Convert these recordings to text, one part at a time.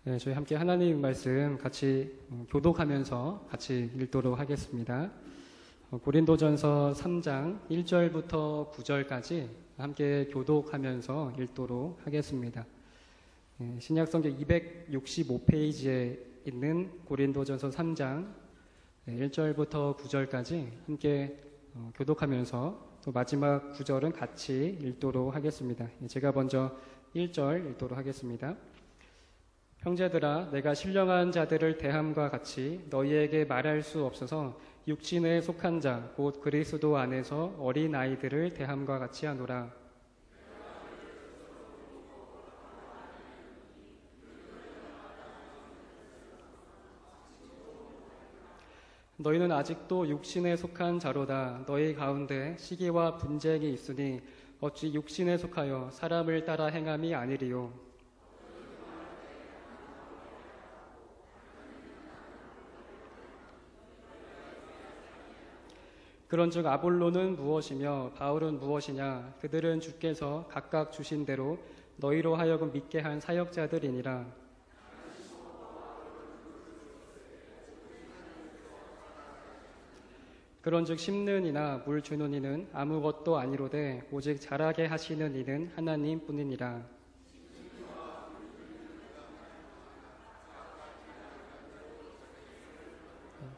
네, 저희 함께 하나님 말씀 같이 교독하면서 같이 읽도록 하겠습니다. 고린도전서 3장 1절부터 9절까지 함께 교독하면서 읽도록 하겠습니다. 신약성경 265페이지에 있는 고린도전서 3장 1절부터 9절까지 함께 교독하면서 또 마지막 9절은 같이 읽도록 하겠습니다. 제가 먼저 1절 읽도록 하겠습니다. 형제들아, 내가 신령한 자들을 대함과 같이 너희에게 말할 수 없어서 육신에 속한 자, 곧 그리스도 안에서 어린 아이들을 대함과 같이 하노라. 너희는 아직도 육신에 속한 자로다. 너희 가운데 시기와 분쟁이 있으니 어찌 육신에 속하여 사람을 따라 행함이 아니리요. 그런즉 아볼로는 무엇이며 바울은 무엇이냐? 그들은 주께서 각각 주신 대로 너희로 하여금 믿게 한 사역자들이니라. 그런즉 심는 이나 물 주는 이는 아무것도 아니로되 오직 자라게 하시는 이는 하나님뿐이니라.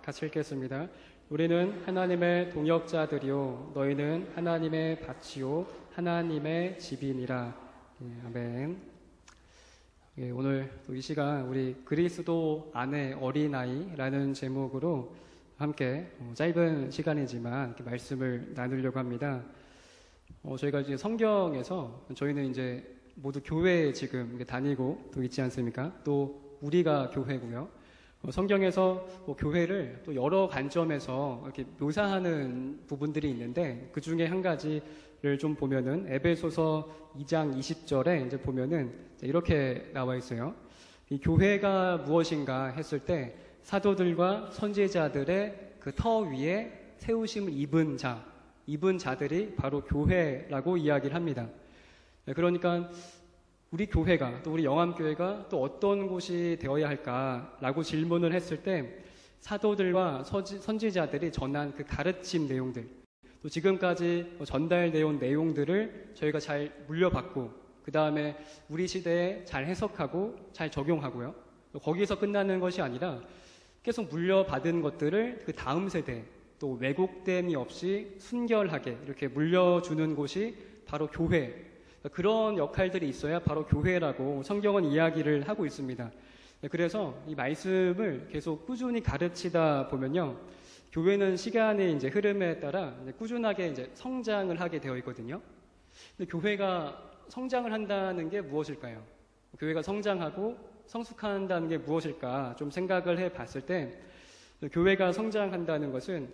같이 읽겠습니다. 우리는 하나님의 동역자들이요 너희는 하나님의 밭이요 하나님의 집이니라. 아멘. 오늘 이 시간 우리 그리스도 안의 어린아이라는 제목으로 함께 짧은 시간이지만 이렇게 말씀을 나누려고 합니다. 저희가 이제 성경에서 저희는 이제 모두 교회에 지금 다니고 또 있지 않습니까? 또 우리가 교회고요. 성경에서 교회를 또 여러 관점에서 이렇게 묘사하는 부분들이 있는데 그 중에 한 가지를 좀 보면은 에베소서 2장 20절에 이제 보면은 이렇게 나와 있어요. 이 교회가 무엇인가 했을 때 사도들과 선지자들의 그 터 위에 세우심을 입은 자들이 바로 교회라고 이야기를 합니다. 그러니까 우리 교회가 또 우리 영암교회가 또 어떤 곳이 되어야 할까라고 질문을 했을 때 사도들과 선지자들이 전한 그 가르침 내용들 또 지금까지 전달되어온 내용들을 저희가 잘 물려받고 그 다음에 우리 시대에 잘 해석하고 잘 적용하고요. 거기서 끝나는 것이 아니라 계속 물려받은 것들을 그 다음 세대 또 왜곡됨이 없이 순결하게 이렇게 물려주는 곳이 바로 교회. 그런 역할들이 있어야 바로 교회라고 성경은 이야기를 하고 있습니다. 그래서 이 말씀을 계속 꾸준히 가르치다 보면요. 교회는 시간의 이제 흐름에 따라 이제 꾸준하게 이제 성장을 하게 되어 있거든요. 근데 교회가 성장을 한다는 게 무엇일까요? 교회가 성장하고 성숙한다는 게 무엇일까 좀 생각을 해 봤을 때 교회가 성장한다는 것은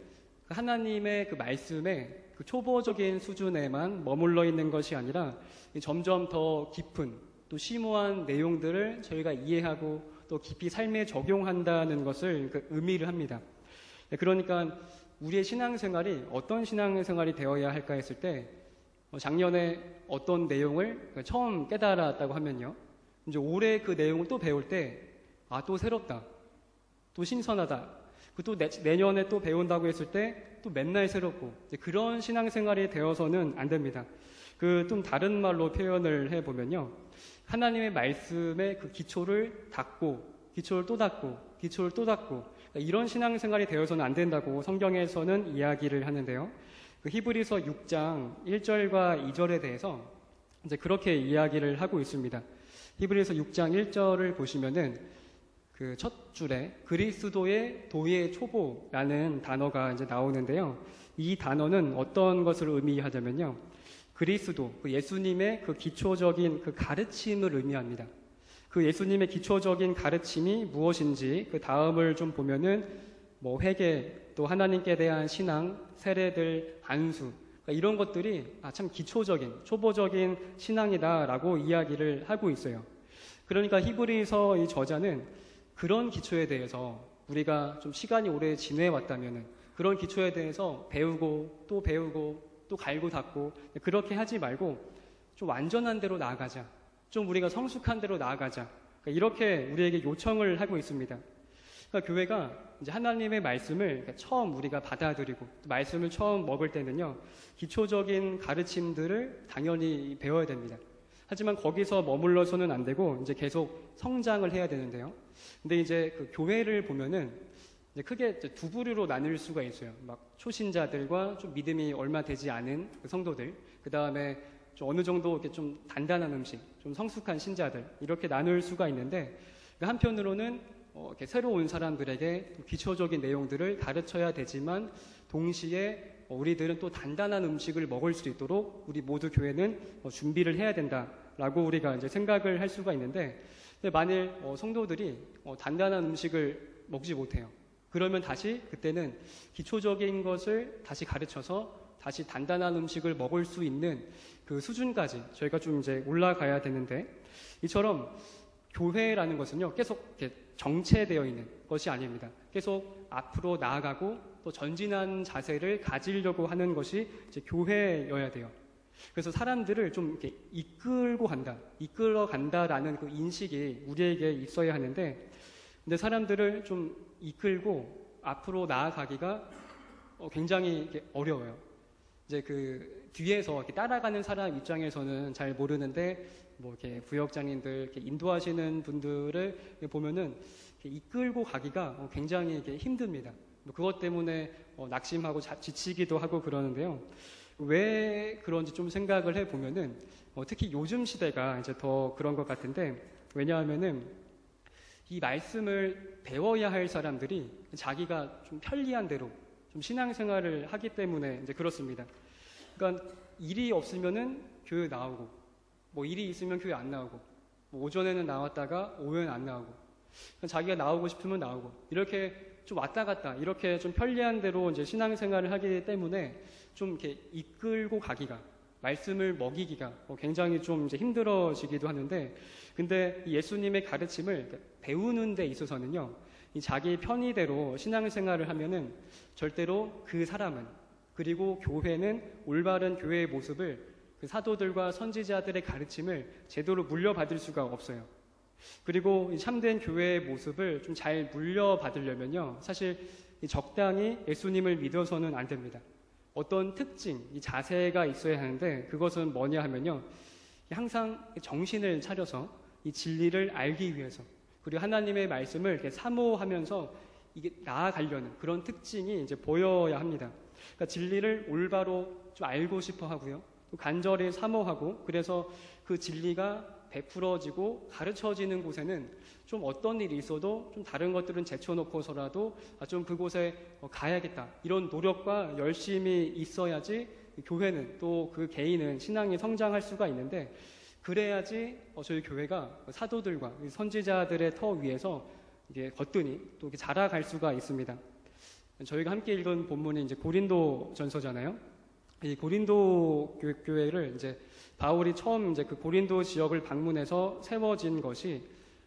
하나님의 그 말씀에 그 초보적인 수준에만 머물러 있는 것이 아니라 점점 더 깊은 또 심오한 내용들을 저희가 이해하고 또 깊이 삶에 적용한다는 것을 의미를 합니다. 그러니까 우리의 신앙생활이 어떤 신앙생활이 되어야 할까 했을 때 작년에 어떤 내용을 처음 깨달았다고 하면요. 이제 올해 그 내용을 또 배울 때 또 새롭다. 또 신선하다. 또 내년에 또 배운다고 했을 때 또 맨날 새롭고 그런 신앙생활이 되어서는 안 됩니다. 좀 다른 말로 표현을 해보면요. 하나님의 말씀의 그 기초를 닦고 기초를 또 닦고 기초를 또 닦고 이런 신앙생활이 되어서는 안 된다고 성경에서는 이야기를 하는데요. 히브리서 6장 1절과 2절에 대해서 이제 그렇게 이야기를 하고 있습니다. 히브리서 6장 1절을 보시면은 그 첫 줄에 그리스도의 도의 초보라는 단어가 이제 나오는데요. 이 단어는 어떤 것을 의미하자면요. 그리스도, 그 예수님의 그 기초적인 그 가르침을 의미합니다. 그 예수님의 기초적인 가르침이 무엇인지 그 다음을 좀 보면은 회개, 또 하나님께 대한 신앙, 세례들, 안수 이런 것들이 참 기초적인, 초보적인 신앙이다라고 이야기를 하고 있어요. 그러니까 히브리서 이 저자는 그런 기초에 대해서 우리가 좀 시간이 오래 지내왔다면 그런 기초에 대해서 배우고 또 갈고 닦고 그렇게 하지 말고 좀 완전한 대로 나아가자. 좀 우리가 성숙한 대로 나아가자. 그러니까 이렇게 우리에게 요청을 하고 있습니다. 그러니까 교회가 이제 하나님의 말씀을 처음 우리가 받아들이고 말씀을 처음 먹을 때는요, 기초적인 가르침들을 당연히 배워야 됩니다. 하지만 거기서 머물러서는 안 되고 이제 계속 성장을 해야 되는데요. 근데 이제 그 교회를 보면은 이제 크게 두 부류로 나눌 수가 있어요. 막 초신자들과 좀 믿음이 얼마 되지 않은 그 성도들, 그 다음에 좀 어느 정도 이렇게 좀 단단한 음식, 좀 성숙한 신자들, 이렇게 나눌 수가 있는데, 한편으로는 이렇게 새로 온 사람들에게 기초적인 내용들을 가르쳐야 되지만 동시에 우리들은 또 단단한 음식을 먹을 수 있도록 우리 모두 교회는 준비를 해야 된다라고 우리가 이제 생각을 할 수가 있는데, 만일 성도들이 단단한 음식을 먹지 못해요. 그러면 다시 그때는 기초적인 것을 다시 가르쳐서 다시 단단한 음식을 먹을 수 있는 그 수준까지 저희가 좀 이제 올라가야 되는데, 이처럼 교회라는 것은요, 계속 이렇게 정체되어 있는 것이 아닙니다. 계속 앞으로 나아가고 또 전진한 자세를 가지려고 하는 것이 이제 교회여야 돼요. 그래서 사람들을 좀 이렇게 이끌어 간다라는 그 인식이 우리에게 있어야 하는데, 근데 사람들을 좀 이끌고 앞으로 나아가기가 굉장히 이렇게 어려워요. 이제 그 뒤에서 이렇게 따라가는 사람 입장에서는 잘 모르는데, 뭐 이렇게 부역장님들 이렇게 인도하시는 분들을 보면은 이렇게 이끌고 가기가 굉장히 이렇게 힘듭니다. 그것 때문에 낙심하고 지치기도 하고 그러는데요. 왜 그런지 좀 생각을 해 보면은 특히 요즘 시대가 이제 더 그런 것 같은데, 왜냐하면은 이 말씀을 배워야 할 사람들이 자기가 좀 편리한 대로 좀 신앙생활을 하기 때문에 이제 그렇습니다. 그러니까 일이 없으면은 교회 나오고, 뭐 일이 있으면 교회 안 나오고, 뭐 오전에는 나왔다가 오후에는 안 나오고, 자기가 나오고 싶으면 나오고, 이렇게 좀 왔다 갔다 이렇게 좀 편리한 대로 이제 신앙생활을 하기 때문에 좀 이렇게 이끌고 가기가, 말씀을 먹이기가 굉장히 좀 이제 힘들어지기도 하는데, 근데 예수님의 가르침을 배우는 데 있어서는요, 이 자기 편의대로 신앙생활을 하면은 절대로 그 사람은, 그리고 교회는 올바른 교회의 모습을, 그 사도들과 선지자들의 가르침을 제대로 물려받을 수가 없어요. 그리고 이 참된 교회의 모습을 좀 잘 물려받으려면요, 사실 적당히 예수님을 믿어서는 안 됩니다. 어떤 특징, 이 자세가 있어야 하는데, 그것은 뭐냐 하면요, 항상 정신을 차려서 이 진리를 알기 위해서, 그리고 하나님의 말씀을 이렇게 사모하면서 이게 나아가려는 그런 특징이 이제 보여야 합니다. 그러니까 진리를 올바로 좀 알고 싶어 하고요, 또 간절히 사모하고, 그래서 그 진리가 베풀어지고 가르쳐지는 곳에는 좀 어떤 일이 있어도 좀 다른 것들은 제쳐놓고서라도 좀 그곳에 가야겠다, 이런 노력과 열심이 있어야지 교회는, 또 그 개인은 신앙이 성장할 수가 있는데, 그래야지 저희 교회가 사도들과 선지자들의 터 위에서 이게 거뜬히 또 이렇게 자라갈 수가 있습니다. 저희가 함께 읽은 본문이 이제 고린도 전서잖아요. 이 고린도 교회를 이제 바울이 처음 이제 그 고린도 지역을 방문해서 세워진 것이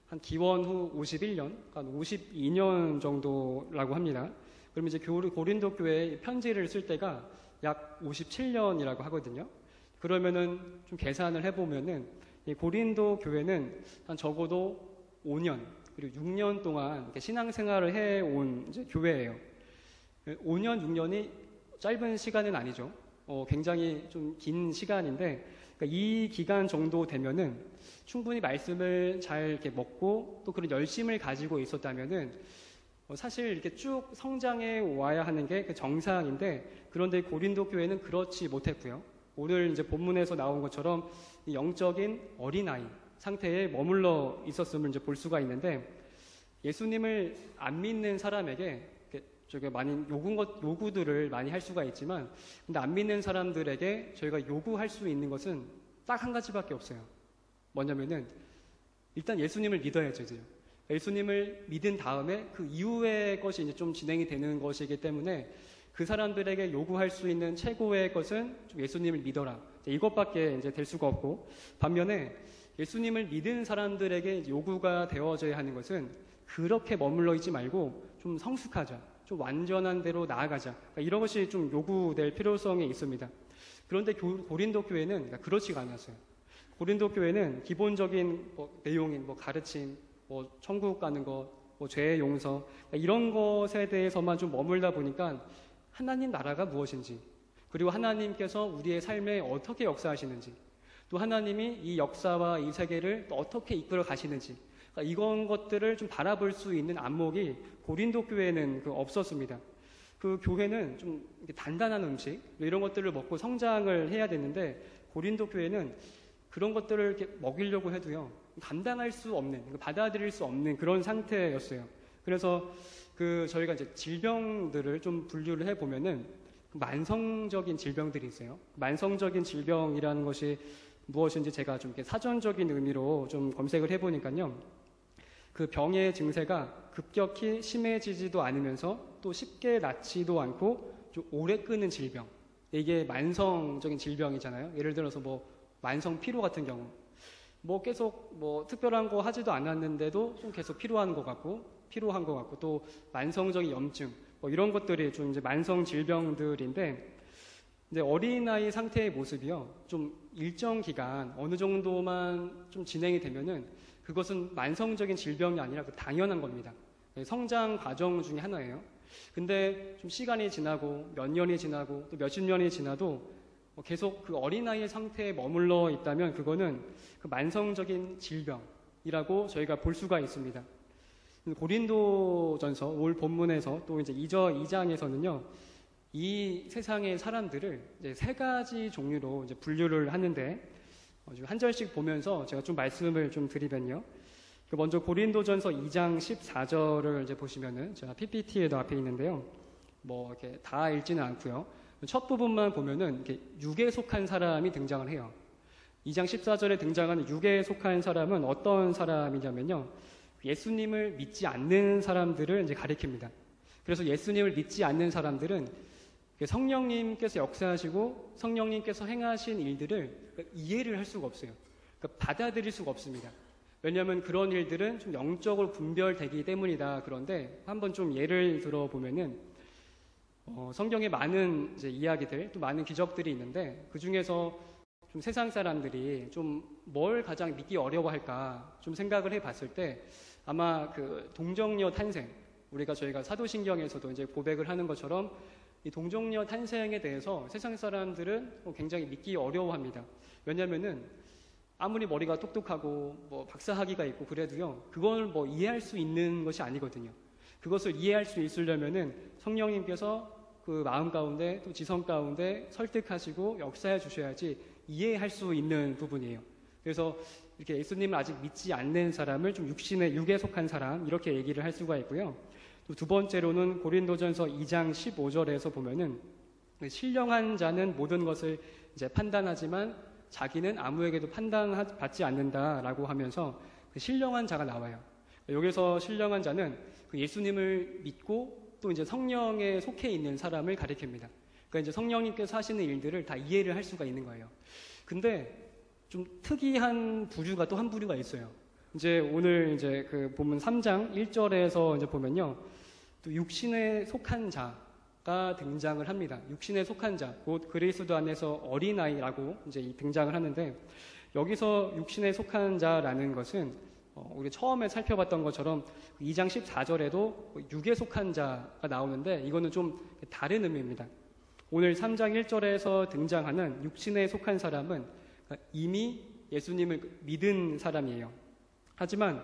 한 기원 후 51년, 한 52년 정도라고 합니다. 그러면 이제 고린도 교회에 편지를 쓸 때가 약 57년이라고 하거든요. 그러면은 좀 계산을 해보면은 이 고린도 교회는 한 적어도 5년, 그리고 6년 동안 이렇게 신앙생활을 해온 이제 교회예요. 5년, 6년이 짧은 시간은 아니죠. 굉장히 좀 긴 시간인데, 그러니까 이 기간 정도 되면은 충분히 말씀을 잘 이렇게 먹고 또 그런 열심을 가지고 있었다면은 사실 이렇게 쭉 성장해 와야 하는 게 그 정상인데, 그런데 고린도 교회는 그렇지 못했고요. 오늘 이제 본문에서 나온 것처럼 이 영적인 어린아이 상태에 머물러 있었음을 이제 볼 수가 있는데, 예수님을 안 믿는 사람에게 저희가 많이 요구들을 많이 할 수가 있지만, 근데 안 믿는 사람들에게 저희가 요구할 수 있는 것은 딱 한 가지밖에 없어요. 뭐냐면은 일단 예수님을 믿어야죠. 예수님을 믿은 다음에 그 이후의 것이 이제 좀 진행이 되는 것이기 때문에, 그 사람들에게 요구할 수 있는 최고의 것은 좀 예수님을 믿어라, 이것밖에 이제 될 수가 없고, 반면에 예수님을 믿은 사람들에게 요구가 되어져야 하는 것은 그렇게 머물러 있지 말고 좀 성숙하자, 좀 완전한 대로 나아가자, 그러니까 이런 것이 좀 요구될 필요성이 있습니다. 그런데 고린도 교회는 그렇지가 않았어요. 고린도 교회는 기본적인 내용인 가르침, 뭐 천국 가는 것, 뭐 죄의 용서 이런 것에 대해서만 좀 머물다 보니까 하나님 나라가 무엇인지, 그리고 하나님께서 우리의 삶에 어떻게 역사하시는지, 또 하나님이 이 역사와 이 세계를 또 어떻게 이끌어 가시는지, 그러니까 이런 것들을 좀 바라볼 수 있는 안목이 고린도 교회는 없었습니다. 그 교회는 좀 단단한 음식 이런 것들을 먹고 성장을 해야 되는데, 고린도 교회는 그런 것들을 이렇게 먹이려고 해도요 감당할 수 없는, 받아들일 수 없는 그런 상태였어요. 그래서 저희가 이제 질병들을 좀 분류를 해 보면은 만성적인 질병들이 있어요. 만성적인 질병이라는 것이 무엇인지 제가 좀 이렇게 사전적인 의미로 좀 검색을 해 보니까요, 그 병의 증세가 급격히 심해지지도 않으면서 또 쉽게 낫지도 않고 좀 오래 끄는 질병, 이게 만성적인 질병이잖아요. 예를 들어서 뭐 만성 피로 같은 경우, 뭐 계속 뭐 특별한 거 하지도 않았는데도 좀 계속 피로한 것 같고, 또 만성적인 염증, 뭐 이런 것들이 좀 이제 만성 질병들인데, 이제 어린아이 상태의 모습이요, 좀 일정 기간 어느 정도만 좀 진행이 되면은 그것은 만성적인 질병이 아니라 당연한 겁니다. 성장 과정 중에 하나예요. 근데 좀 시간이 지나고 몇 년이 지나고 또 몇십 년이 지나도 계속 그 어린아이의 상태에 머물러 있다면 그거는 그 만성적인 질병이라고 저희가 볼 수가 있습니다. 고린도전서 올 본문에서 또 이제 2장에서는요, 이 세상의 사람들을 이제 세 가지 종류로 이제 분류를 하는데, 한 절씩 보면서 제가 좀 말씀을 좀 드리면요. 먼저 고린도전서 2장 14절을 이제 보시면은, 제가 PPT에도 앞에 있는데요, 뭐 이렇게 다 읽지는 않고요. 첫 부분만 보면은 이렇게 육에 속한 사람이 등장을 해요. 2장 14절에 등장하는 육에 속한 사람은 어떤 사람이냐면요, 예수님을 믿지 않는 사람들을 이제 가리킵니다. 그래서 예수님을 믿지 않는 사람들은 성령님께서 역사하시고 성령님께서 행하신 일들을 이해를 할 수가 없어요. 그러니까 받아들일 수가 없습니다. 왜냐하면 그런 일들은 좀 영적으로 분별되기 때문이다. 그런데 한번 좀 예를 들어보면은, 성경에 많은 이제 이야기들, 또 많은 기적들이 있는데, 그 중에서 좀 세상 사람들이 좀 뭘 가장 믿기 어려워할까 좀 생각을 해봤을 때, 아마 그 동정녀 탄생, 저희가 사도신경에서도 이제 고백을 하는 것처럼 이 동정녀 탄생에 대해서 세상 사람들은 굉장히 믿기 어려워합니다. 왜냐하면은 아무리 머리가 똑똑하고 뭐 박사학위가 있고 그래도요, 그걸 뭐 이해할 수 있는 것이 아니거든요. 그것을 이해할 수 있으려면은 성령님께서 그 마음 가운데 또 지성 가운데 설득하시고 역사해 주셔야지 이해할 수 있는 부분이에요. 그래서 이렇게 예수님을 아직 믿지 않는 사람을 좀 육에 속한 사람, 이렇게 얘기를 할 수가 있고요. 또 두 번째로는 고린도전서 2장 15절에서 보면은, 신령한 자는 모든 것을 이제 판단하지만 자기는 아무에게도 판단받지 않는다라고 하면서 그 신령한 자가 나와요. 여기서 신령한 자는 그 예수님을 믿고 또 이제 성령에 속해 있는 사람을 가리킵니다. 그러니까 이제 성령님께서 하시는 일들을 다 이해를 할 수가 있는 거예요. 근데 좀 특이한 부류가 또 한 부류가 있어요. 이제 오늘 이제 그 본문 3장 1절에서 이제 보면요, 또 육신에 속한 자가 등장을 합니다. 육신에 속한 자, 곧 그리스도 안에서 어린아이라고 이제 등장을 하는데, 여기서 육신에 속한 자라는 것은 우리 처음에 살펴봤던 것처럼 2장 14절에도 육에 속한 자가 나오는데, 이거는 좀 다른 의미입니다. 오늘 3장 1절에서 등장하는 육신에 속한 사람은 이미 예수님을 믿은 사람이에요. 하지만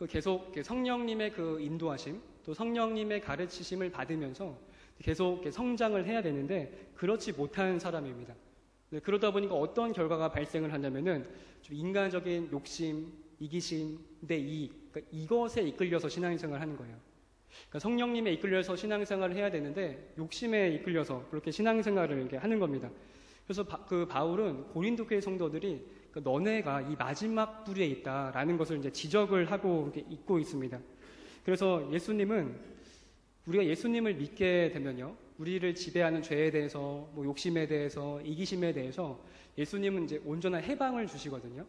계속 성령님의 그 인도하심, 또 성령님의 가르치심을 받으면서 계속 성장을 해야 되는데 그렇지 못한 사람입니다. 그러다 보니까 어떤 결과가 발생을 하냐면은 좀 인간적인 욕심, 이기심, 그러니까 이것에 이끌려서 신앙생활을 하는 거예요. 그러니까 성령님에 이끌려서 신앙생활을 해야 되는데 욕심에 이끌려서 그렇게 신앙생활을 이렇게 하는 겁니다. 그래서 그 바울은 고린도 교회 성도들이 너네가 이 마지막 부류에 있다라는 것을 이제 지적을 하고 있고 있습니다. 그래서 우리가 예수님을 믿게 되면요, 우리를 지배하는 죄에 대해서, 뭐 욕심에 대해서, 이기심에 대해서 예수님은 이제 온전한 해방을 주시거든요.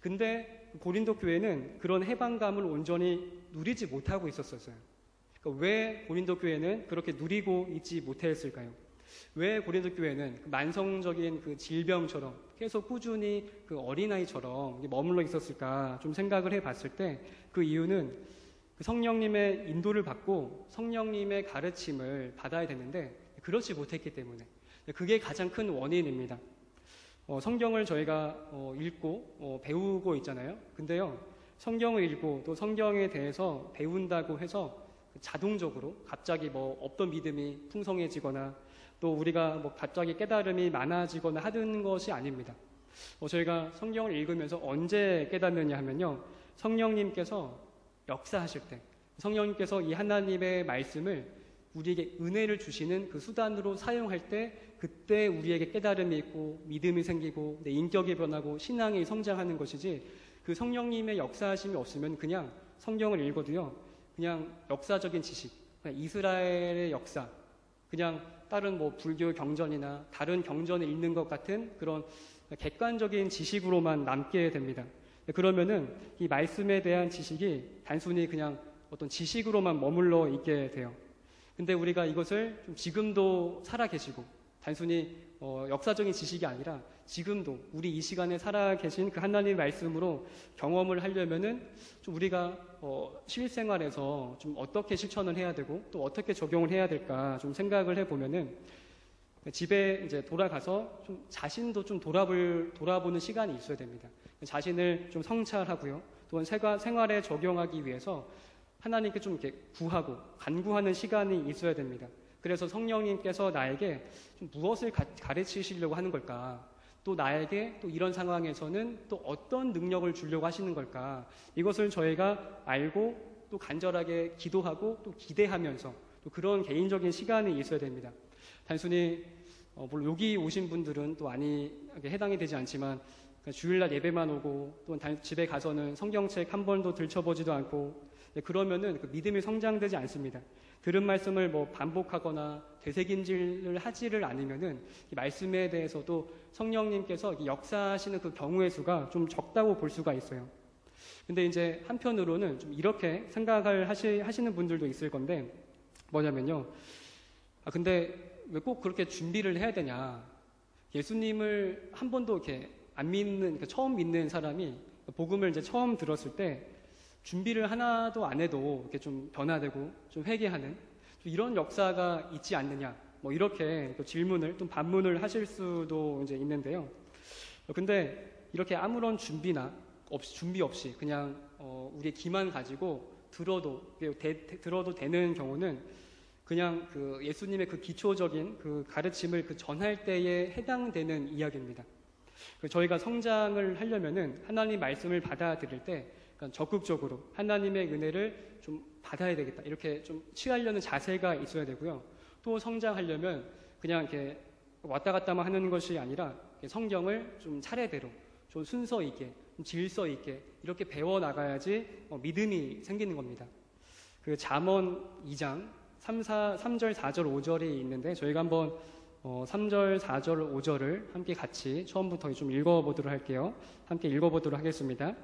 근데 고린도 교회는 그런 해방감을 온전히 누리지 못하고 있었어요. 그러니까 왜 고린도 교회는 그렇게 누리고 있지 못했을까요? 왜 고린도 교회는 그 만성적인 그 질병처럼 계속 꾸준히 그 어린아이처럼 머물러 있었을까 좀 생각을 해봤을 때 그 이유는 그 성령님의 인도를 받고 성령님의 가르침을 받아야 되는데 그렇지 못했기 때문에 그게 가장 큰 원인입니다. 성경을 저희가 읽고 배우고 있잖아요. 근데요, 성경을 읽고 또 성경에 대해서 배운다고 해서 자동적으로 갑자기 뭐 없던 믿음이 풍성해지거나 또 우리가 뭐 갑자기 깨달음이 많아지거나 하는 것이 아닙니다. 저희가 성경을 읽으면서 언제 깨닫느냐 하면요, 성령님께서 역사하실 때, 성령님께서 이 하나님의 말씀을 우리에게 은혜를 주시는 그 수단으로 사용할 때 그때 우리에게 깨달음이 있고 믿음이 생기고 내 인격이 변하고 신앙이 성장하는 것이지, 그 성령님의 역사하심이 없으면 그냥 성경을 읽어도요 그냥 역사적인 지식, 그냥 이스라엘의 역사, 그냥 다른 뭐 불교 경전이나 다른 경전을 읽는 것 같은 그런 객관적인 지식으로만 남게 됩니다. 그러면은 이 말씀에 대한 지식이 단순히 그냥 어떤 지식으로만 머물러 있게 돼요. 근데 우리가 이것을 좀 지금도 살아 계시고 단순히 역사적인 지식이 아니라 지금도 우리 이 시간에 살아 계신 그 하나님의 말씀으로 경험을 하려면은 좀 우리가 실생활에서 좀 어떻게 실천을 해야 되고 또 어떻게 적용을 해야 될까 좀 생각을 해보면은 집에 이제 돌아가서 좀 자신도 좀 돌아보는 시간이 있어야 됩니다. 자신을 좀 성찰하고요. 또한 생활에 적용하기 위해서 하나님께 좀 이렇게 구하고 간구하는 시간이 있어야 됩니다. 그래서 성령님께서 나에게 좀 무엇을 가르치시려고 하는 걸까? 또 나에게 또 이런 상황에서는 또 어떤 능력을 주려고 하시는 걸까? 이것을 저희가 알고 또 간절하게 기도하고 또 기대하면서 또 그런 개인적인 시간이 있어야 됩니다. 단순히 물론 여기 오신 분들은 또 해당이 되지 않지만 주일날 예배만 오고 또 집에 가서는 성경책 한 번도 들춰보지도 않고 그러면은 그 믿음이 성장되지 않습니다. 들은 말씀을 뭐 반복하거나 되새김질을 하지를 않으면은 이 말씀에 대해서도 성령님께서 역사하시는 그 경우의 수가 좀 적다고 볼 수가 있어요. 근데 이제 한편으로는 좀 이렇게 생각을 하시는 분들도 있을 건데 뭐냐면요. 근데 왜 꼭 그렇게 준비를 해야 되냐. 예수님을 한 번도 이렇게 안 믿는, 그러니까 처음 믿는 사람이 복음을 이제 처음 들었을 때 준비를 하나도 안 해도 이렇게 좀 변화되고 좀 회개하는 좀 이런 역사가 있지 않느냐. 뭐 이렇게 또 질문을, 또 반문을 하실 수도 이제 있는데요. 근데 이렇게 아무런 준비 없이 그냥 우리의 기만 가지고 들어도 되는 경우는 그냥 그 예수님의 그 기초적인 그 가르침을 그 전할 때에 해당되는 이야기입니다. 저희가 성장을 하려면은 하나님 말씀을 받아들일 때 적극적으로 하나님의 은혜를 좀 받아야 되겠다 이렇게 좀 취하려는 자세가 있어야 되고요. 또 성장하려면 그냥 이렇게 왔다 갔다만 하는 것이 아니라 성경을 좀 차례대로 좀 순서 있게 좀 질서 있게 이렇게 배워 나가야지 믿음이 생기는 겁니다. 그 잠언 2장 3절, 4절, 5절이 있는데 저희가 한번 3절, 4절, 5절을 함께 같이 처음부터 좀 읽어보도록 할게요. 함께 읽어보도록 하겠습니다.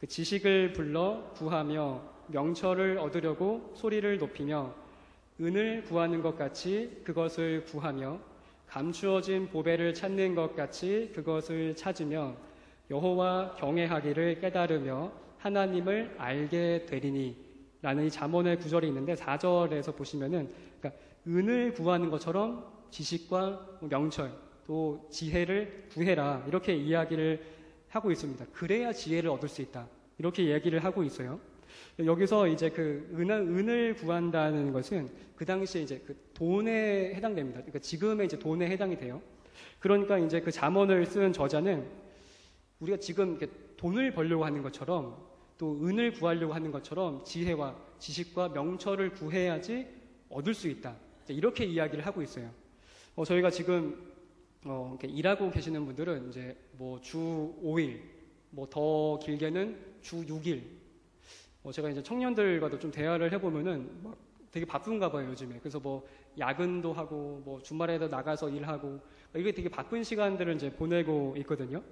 그 지식을 불러 구하며 명철을 얻으려고 소리를 높이며 은을 구하는 것 같이 그것을 구하며 감추어진 보배를 찾는 것 같이 그것을 찾으며 여호와 경외하기를 깨달으며 하나님을 알게 되리니 라는 이 잠언의 구절이 있는데 4절에서 보시면은 그러니까 은을 구하는 것처럼 지식과 명철 또 지혜를 구해라 이렇게 이야기를 하고 있습니다. 그래야 지혜를 얻을 수 있다 이렇게 얘기를 하고 있어요. 여기서 이제 그 은을 구한다는 것은 그 당시에 이제 그 돈에 해당됩니다. 그러니까 지금의 이제 돈에 해당이 돼요. 그러니까 이제 그 잠언을 쓴 저자는 우리가 지금 이렇게 돈을 벌려고 하는 것처럼 또 은을 구하려고 하는 것처럼 지혜와 지식과 명철을 구해야지 얻을 수 있다. 이렇게 이야기를 하고 있어요. 저희가 지금 이렇게 일하고 계시는 분들은 이제 뭐 주 5일, 뭐 더 길게는 주 6일. 제가 이제 청년들과도 좀 대화를 해보면은 막 되게 바쁜가 봐요 요즘에. 그래서 뭐 야근도 하고 뭐 주말에도 나가서 일하고 이게 되게 바쁜 시간들을 이제 보내고 있거든요.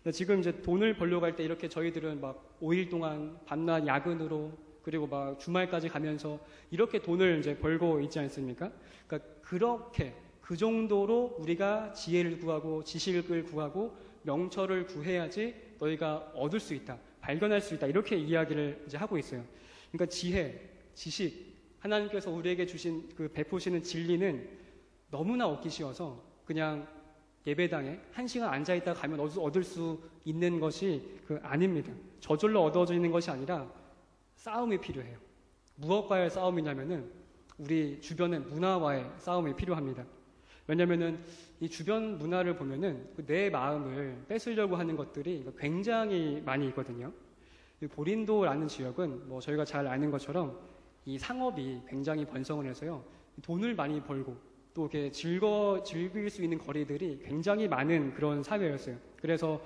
근데 지금 이제 돈을 벌려고 할 때 이렇게 저희들은 막 5일 동안 밤낮 야근으로 그리고 막 주말까지 가면서 이렇게 돈을 이제 벌고 있지 않습니까? 그러니까 그렇게 그 정도로 우리가 지혜를 구하고 지식을 구하고 명철을 구해야지 너희가 얻을 수 있다, 발견할 수 있다, 이렇게 이야기를 이제 하고 있어요. 그러니까 지혜, 지식, 하나님께서 우리에게 주신 그 베푸시는 진리는 너무나 얻기 쉬워서 그냥 예배당에 1시간 앉아있다가 가면 얻을 수 있는 것이 아닙니다. 저절로 얻어지는 것이 아니라 싸움이 필요해요. 무엇과의 싸움이냐면은 우리 주변의 문화와의 싸움이 필요합니다. 왜냐면은 이 주변 문화를 보면은 내 마음을 뺏으려고 하는 것들이 굉장히 많이 있거든요. 보린도라는 지역은 뭐 저희가 잘 아는 것처럼 이 상업이 굉장히 번성을 해서요, 돈을 많이 벌고 또 이렇게 즐길 수 있는 거리들이 굉장히 많은 그런 사회였어요. 그래서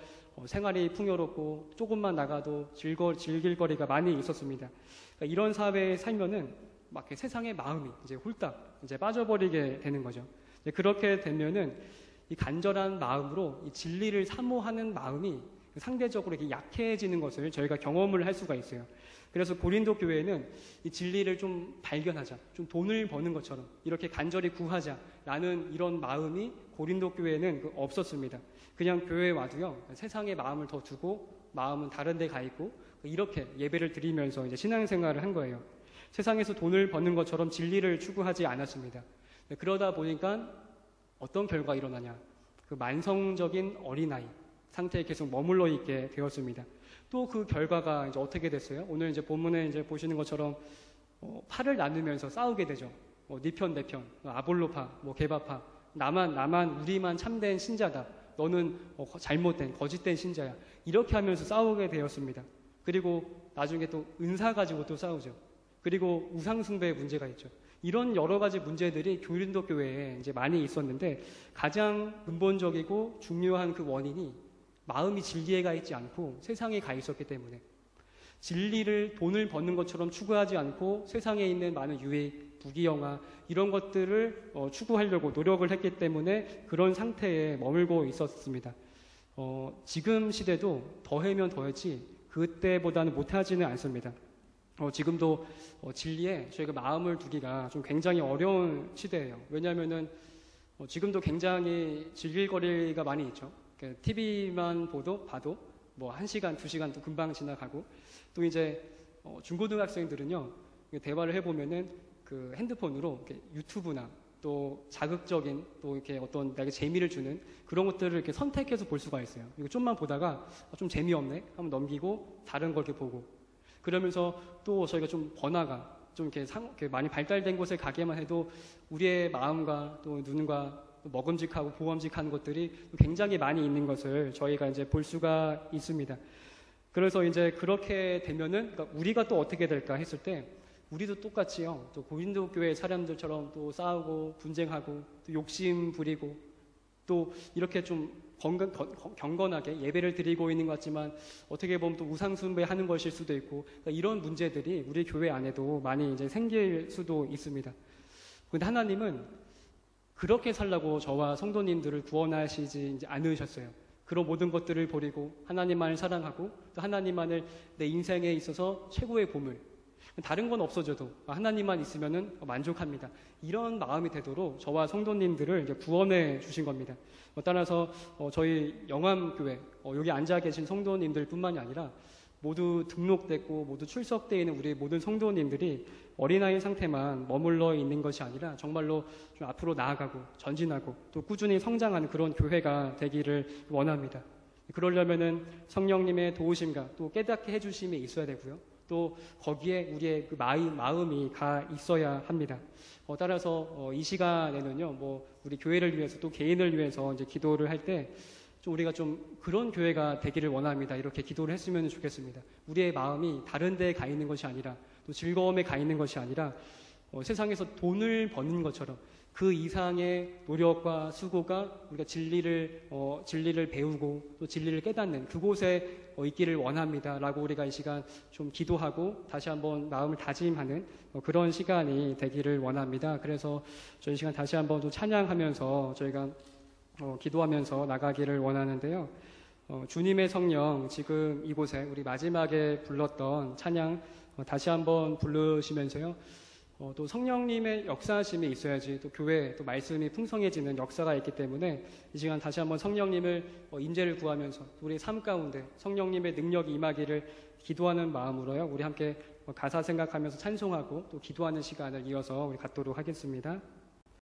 생활이 풍요롭고 조금만 나가도 즐길 거리가 많이 있었습니다. 그러니까 이런 사회에 살면은 막 이렇게 세상의 마음이 이제 홀딱 이제 빠져버리게 되는 거죠. 그렇게 되면은 이 간절한 마음으로 이 진리를 사모하는 마음이 상대적으로 이렇게 약해지는 것을 저희가 경험을 할 수가 있어요. 그래서 고린도 교회는 이 진리를 좀 발견하자, 좀 돈을 버는 것처럼 이렇게 간절히 구하자라는 이런 마음이 고린도 교회는 없었습니다. 그냥 교회에 와도요, 세상에 마음을 더 두고 마음은 다른 데 가 있고 이렇게 예배를 드리면서 이제 신앙생활을 한 거예요. 세상에서 돈을 버는 것처럼 진리를 추구하지 않았습니다. 그러다 보니까 어떤 결과가 일어나냐, 만성적인 어린아이 상태에 계속 머물러 있게 되었습니다. 또 그 결과가 이제 어떻게 됐어요? 오늘 이제 본문에 이제 보시는 것처럼 팔을 나누면서 싸우게 되죠. 네 편, 내 편, 아볼로파, 게바파, 나만, 우리만 참된 신자다. 너는 잘못된, 거짓된 신자야. 이렇게 하면서 싸우게 되었습니다. 그리고 나중에 또 은사 가지고 또 싸우죠. 그리고 우상숭배의 문제가 있죠. 이런 여러 가지 문제들이 고린도 교회에 이제 많이 있었는데 가장 근본적이고 중요한 그 원인이 마음이 진리에 가 있지 않고 세상에 가 있었기 때문에, 진리를 돈을 버는 것처럼 추구하지 않고 세상에 있는 많은 유익, 부귀영화 이런 것들을 추구하려고 노력을 했기 때문에 그런 상태에 머물고 있었습니다. 지금 시대도 더하면 더했지 그때보다는 못하지는 않습니다. 지금도 진리에 저희가 마음을 두기가 좀 굉장히 어려운 시대예요. 왜냐하면은 지금도 굉장히 즐길 거리가 많이 있죠. TV만 봐도 뭐 1시간, 2시간도 금방 지나가고, 또 이제 중고등학생들은요, 대화를 해보면은 그 핸드폰으로 이렇게 유튜브나 또 자극적인 또 이렇게 어떤 나에게 재미를 주는 그런 것들을 이렇게 선택해서 볼 수가 있어요. 이거 좀만 보다가 좀 재미없네 한번 넘기고 다른 걸 이렇게 보고, 그러면서 또 저희가 좀 번화가 좀 이렇게 많이 발달된 곳에 가게만 해도 우리의 마음과 또 눈과 먹음직하고 보험직한 것들이 굉장히 많이 있는 것을 저희가 이제 볼 수가 있습니다. 그래서 이제 그렇게 되면은 그러니까 우리가 또 어떻게 될까 했을 때, 우리도 똑같이요, 또 고린도 교회 사람들처럼 또 싸우고 분쟁하고 또 욕심 부리고 또 이렇게 좀 경건하게 예배를 드리고 있는 것 같지만 어떻게 보면 또 우상숭배하는 것일 수도 있고, 그러니까 이런 문제들이 우리 교회 안에도 많이 이제 생길 수도 있습니다. 그런데 하나님은 그렇게 살라고 저와 성도님들을 구원하시지 이제 않으셨어요. 그런 모든 것들을 버리고 하나님만을 사랑하고 또 하나님만을 내 인생에 있어서 최고의 보물, 다른 건 없어져도 하나님만 있으면은 만족합니다. 이런 마음이 되도록 저와 성도님들을 이제 구원해 주신 겁니다. 따라서 저희 영암교회 여기 앉아 계신 성도님들 뿐만이 아니라 모두 등록됐고 모두 출석되어 있는 우리 모든 성도님들이 어린아이 상태만 머물러 있는 것이 아니라 정말로 좀 앞으로 나아가고 전진하고 또 꾸준히 성장하는 그런 교회가 되기를 원합니다. 그러려면은 성령님의 도우심과 또 깨닫게 해주심이 있어야 되고요. 또 거기에 우리의 그 마음이 가 있어야 합니다. 따라서 이 시간에는요, 뭐 우리 교회를 위해서 또 개인을 위해서 이제 기도를 할 때 좀 우리가 좀 그런 교회가 되기를 원합니다. 이렇게 기도를 했으면 좋겠습니다. 우리의 마음이 다른 데에 가 있는 것이 아니라 또 즐거움에 가 있는 것이 아니라 세상에서 돈을 버는 것처럼 그 이상의 노력과 수고가 우리가 진리를 배우고 또 진리를 깨닫는 그곳에 있기를 원합니다. 라고 우리가 이 시간 좀 기도하고 다시 한번 마음을 다짐하는 그런 시간이 되기를 원합니다. 그래서 저희 시간 다시 한번 좀 찬양하면서 저희가 기도하면서 나가기를 원하는데요. 주님의 성령, 지금 이곳에 우리 마지막에 불렀던 찬양 다시 한번 부르시면서요. 또 성령님의 역사하심이 있어야지 또 교회 또 말씀이 풍성해지는 역사가 있기 때문에 이 시간 다시 한번 성령님을 인재를 구하면서 우리 삶 가운데 성령님의 능력이 임하기를 기도하는 마음으로요. 우리 함께 가사 생각하면서 찬송하고 또 기도하는 시간을 이어서 우리 갖도록 하겠습니다.